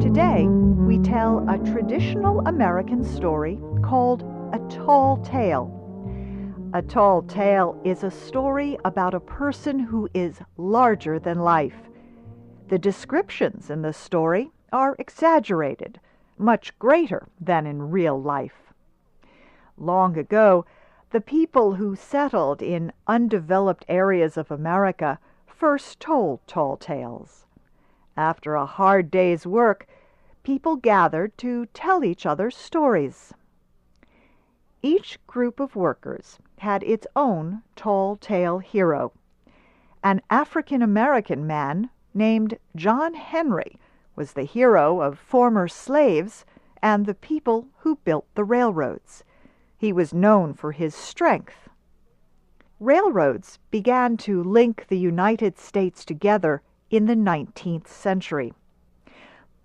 Today, we tell a traditional American story called A Tall Tale. A Tall Tale is a story about a person who is larger than life. The descriptions in the story are exaggerated, much greater than in real life. Long ago, the people who settled in undeveloped areas of America first told tall tales. After a hard day's work, people gathered to tell each other stories. Each group of workers had its own tall tale hero. An African-American man named John Henry was the hero of former slaves and the people who built the railroads. He was known for his strength. Railroads began to link the United States together in the 19th century.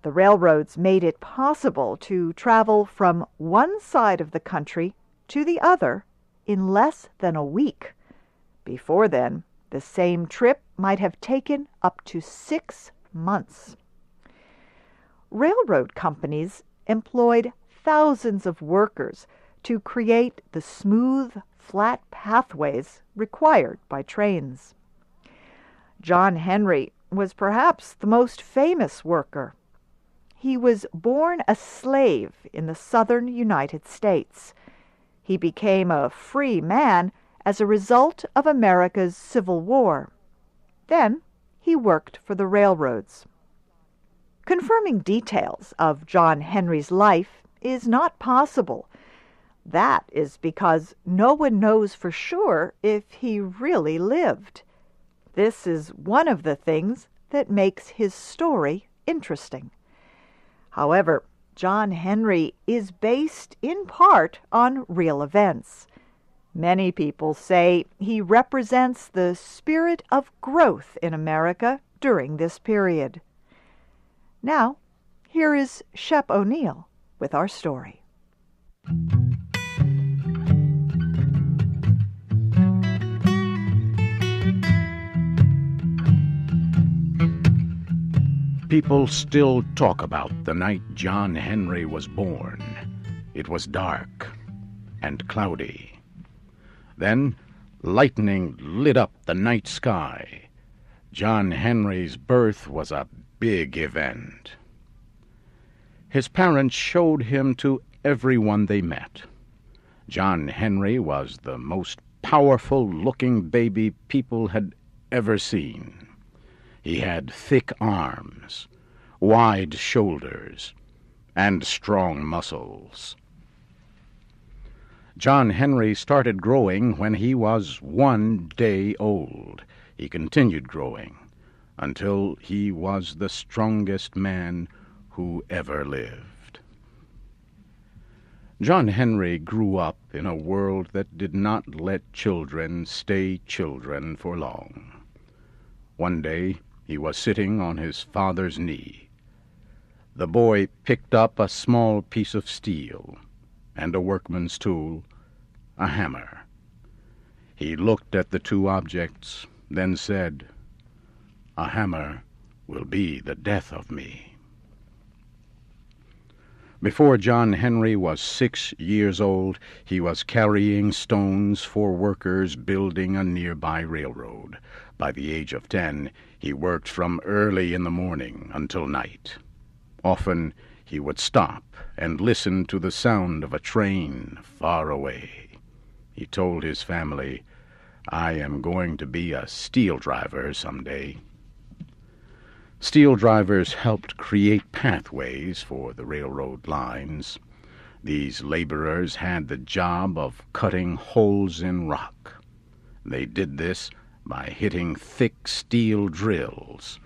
The railroads made it possible to travel from one side of the country to the other in less than a week. Before then, the same trip might have taken up to 6 months. Railroad companies employed thousands of workers to create the smooth, flat pathways required by trains. John Henry was perhaps the most famous worker. He was born a slave in the southern United States. He became a free man as a result of America's Civil War. Then he worked for the railroads. Confirming details of John Henry's life is not possible. That is because no one knows for sure if he really lived. This is one of the things that makes his story interesting. However, John Henry is based in part on real events. Many people say he represents the spirit of growth in America during this period. Now, here is Shep O'Neill with our story. People still talk about the night John Henry was born. It was dark and cloudy. Then lightning lit up the night sky. John Henry's birth was a big event. His parents showed him to everyone they met. John Henry was the most powerful-looking baby people had ever seen. He had thick arms, wide shoulders, and strong muscles. John Henry started growing when he was 1 day old. He continued growing until he was the strongest man who ever lived. John Henry grew up in a world that did not let children stay children for long. One day, he was sitting on his father's knee. The boy picked up a small piece of steel and a workman's tool, a hammer. He looked at the two objects, then said, "A hammer will be the death of me." Before John Henry was 6 years old, he was carrying stones for workers building a nearby railroad. By the age of 10, he worked from early in the morning until night. Often he would stop and listen to the sound of a train far away. He told his family, "I am going to be a steel driver someday." Steel drivers helped create pathways for the railroad lines. These laborers had the job of cutting holes in rock. They did this by hitting thick steel drills,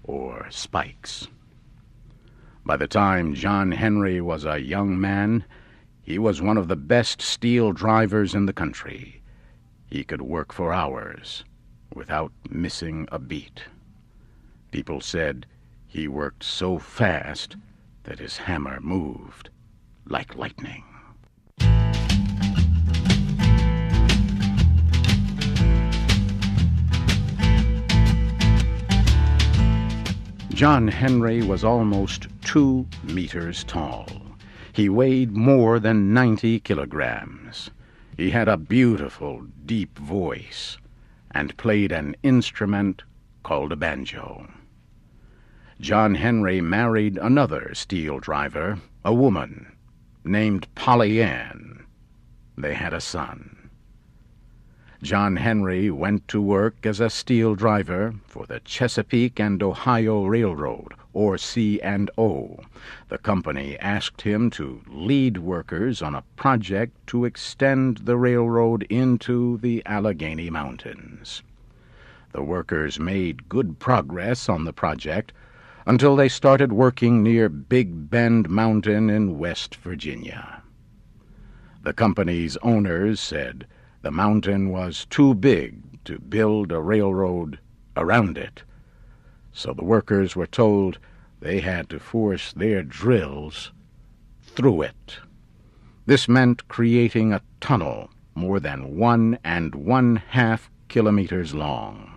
or spikes. By the time John Henry was a young man, he was one of the best steel drivers in the country. He could work for hours without missing a beat. People said he worked so fast that his hammer moved like lightning. John Henry was almost 2 meters tall. He weighed more than 90 kilograms. He had a beautiful, deep voice and played an instrument called a banjo. John Henry married another steel driver, a woman named Polly Ann. They had a son. John Henry went to work as a steel driver for the Chesapeake and Ohio Railroad, or C&O. The company asked him to lead workers on a project to extend the railroad into the Allegheny Mountains. The workers made good progress on the project until they started working near Big Bend Mountain in West Virginia. The company's owners said the mountain was too big to build a railroad around it, so the workers were told they had to force their drills through it. This meant creating a tunnel more than 1.5 kilometers long.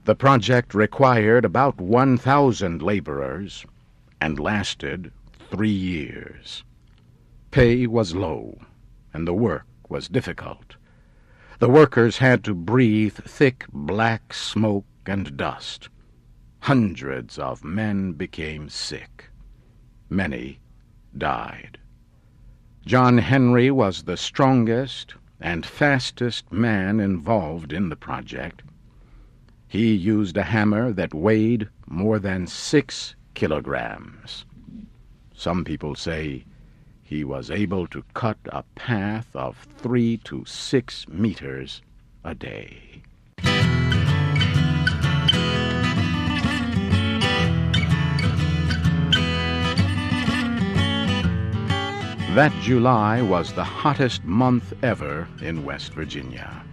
The project required about 1,000 laborers and lasted 3 years. Pay was low, and the work was difficult. The workers had to breathe thick black smoke and dust. Hundreds of men became sick. Many died. John Henry was the strongest and fastest man involved in the project. He used a hammer that weighed more than 6 kilograms. Some people say he was able to cut a path of 3 to 6 meters a day. That July was the hottest month ever in West Virginia.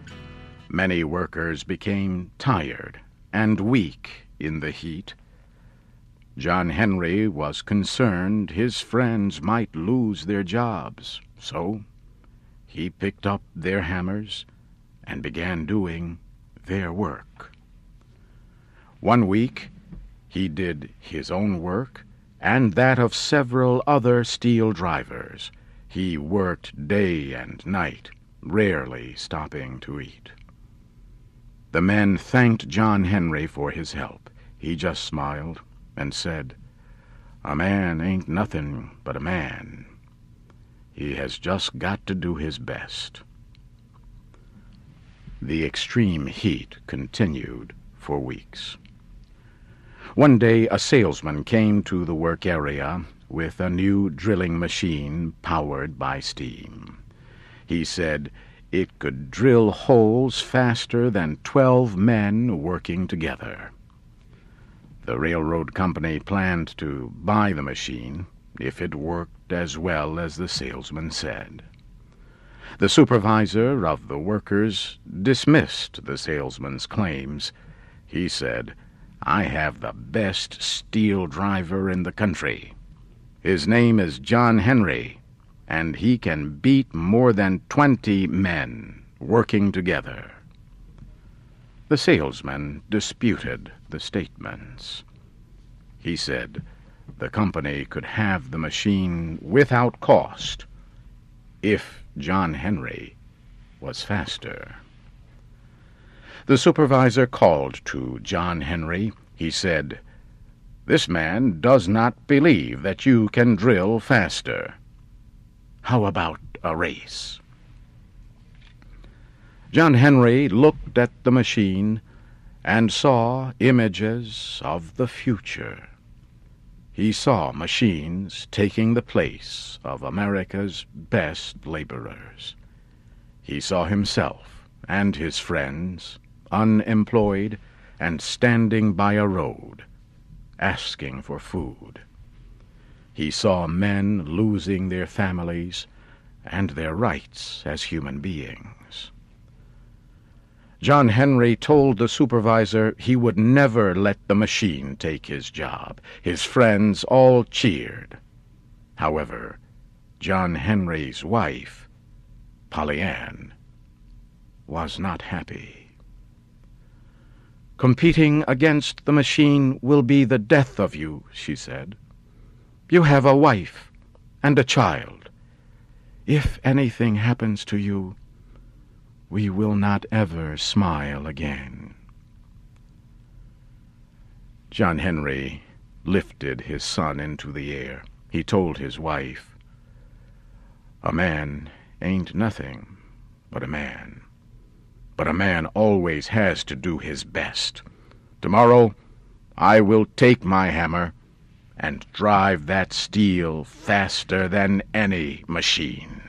Many workers became tired and weak in the heat. John Henry was concerned his friends might lose their jobs, so he picked up their hammers and began doing their work. One week he did his own work and that of several other steel drivers. He worked day and night, rarely stopping to eat. The men thanked John Henry for his help. He just smiled and said, "A man ain't nothing but a man. He has just got to do his best." The extreme heat continued for weeks. One day a salesman came to the work area with a new drilling machine powered by steam. He said it could drill holes faster than 12 men working together. The railroad company planned to buy the machine if it worked as well as the salesman said. The supervisor of the workers dismissed the salesman's claims. He said, "I have the best steel driver in the country. His name is John Henry, and he can beat more than 20 men working together." The salesman disputed the statements. He said the company could have the machine without cost if John Henry was faster. The supervisor called to John Henry. He said, "This man does not believe that you can drill faster. How about a race?" John Henry looked at the machine and saw images of the future. He saw machines taking the place of America's best laborers. He saw himself and his friends unemployed and standing by a road, asking for food. He saw men losing their families and their rights as human beings. John Henry told the supervisor he would never let the machine take his job. His friends all cheered. However, John Henry's wife, Polly Ann, was not happy. "Competing against the machine will be the death of you," she said. "You have a wife and a child. If anything happens to you, we will not ever smile again." John Henry lifted his son into the air. He told his wife, "A man ain't nothing but a man. But a man always has to do his best. Tomorrow I will take my hammer and drive that steel faster than any machine."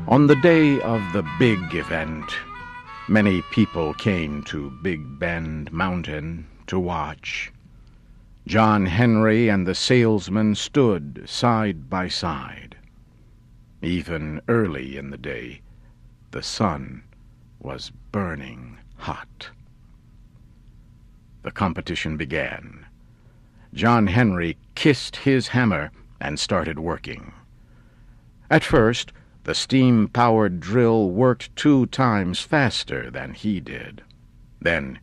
On the day of the big event, many people came to Big Bend Mountain to watch. John Henry and the salesman stood side by side. Even early in the day, the sun was burning hot. The competition began. John Henry kissed his hammer and started working. At first, the steam-powered drill worked 2 times faster than he did. Then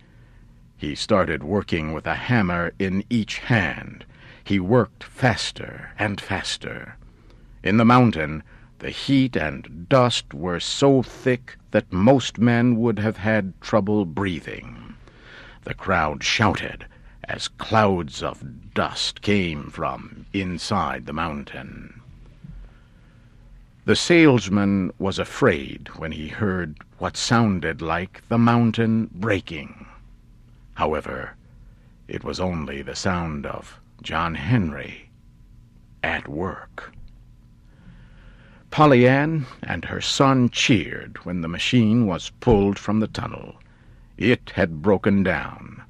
he started working with a hammer in each hand. He worked faster and faster. In the mountain, the heat and dust were so thick that most men would have had trouble breathing. The crowd shouted as clouds of dust came from inside the mountain. The salesman was afraid when he heard what sounded like the mountain breaking. However, it was only the sound of John Henry at work. Polly Ann and her son cheered when the machine was pulled from the tunnel. It had broken down.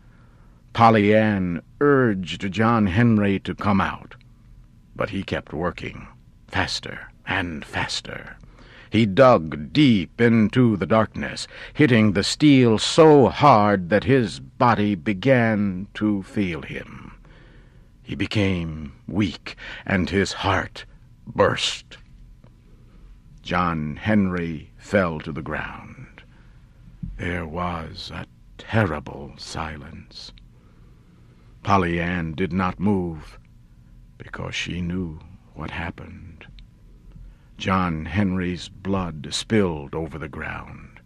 Polly Ann urged John Henry to come out, but he kept working, faster and faster. He dug deep into the darkness, hitting the steel so hard that his body began to fail him. He became weak, and his heart burst. John Henry fell to the ground. There was a terrible silence. Polly Ann did not move, because she knew what happened. John Henry's blood spilled over the ground,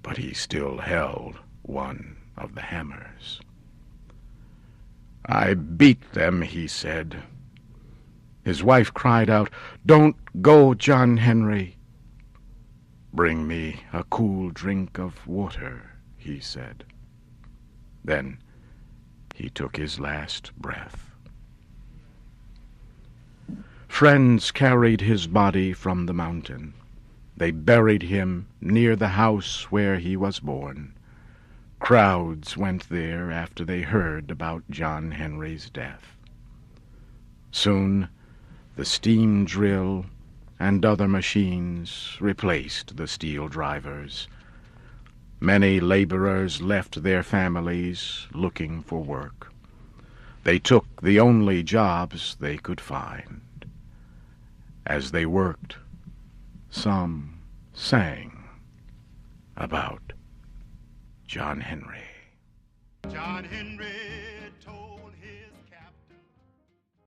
but he still held one of the hammers. "I beat them," he said. His wife cried out, "Don't go, John Henry." "Bring me a cool drink of water," he said. Then he took his last breath. Friends carried his body from the mountain. They buried him near the house where he was born. Crowds went there after they heard about John Henry's death. Soon, the steam drill and other machines replaced the steel drivers. Many laborers left their families looking for work. They took the only jobs they could find. As they worked, some sang about John Henry. John Henry